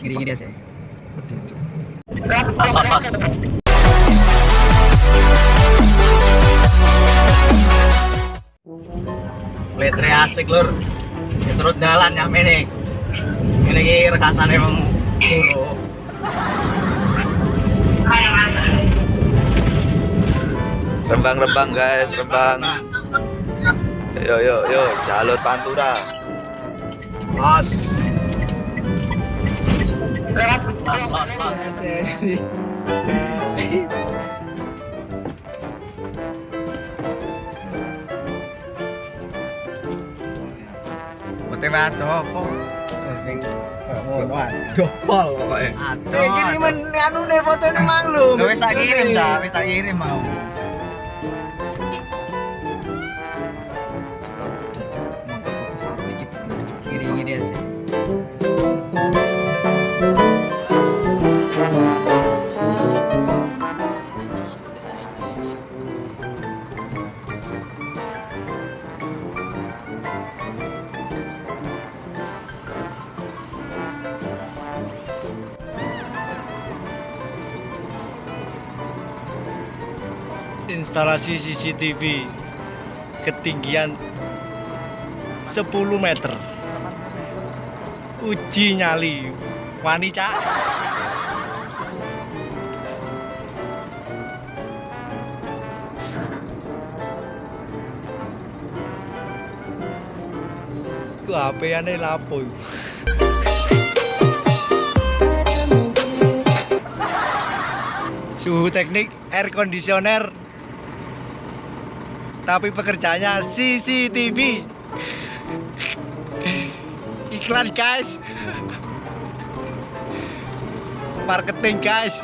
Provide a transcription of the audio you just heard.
Gini-gini aja. Letre asik lur. Ya, terus jalan nyampe nih. Ini rekasan emang dulu. Rembang guys, rembang. Yo, jalur Pantura. Los. Los. Betul banget apa? Dopol pokoknya. Aduh. Ini men anu nih fotonya mang lu. Wis tak kirim dah, wis tak kirim mau. Gini aja. Instalasi CCTV ketinggian 10 meter. Uji nyali wani cak. Ku HP-ane lapo. Suhu teknik air conditioner, tapi pekerjaannya CCTV. Iklan guys, marketing guys.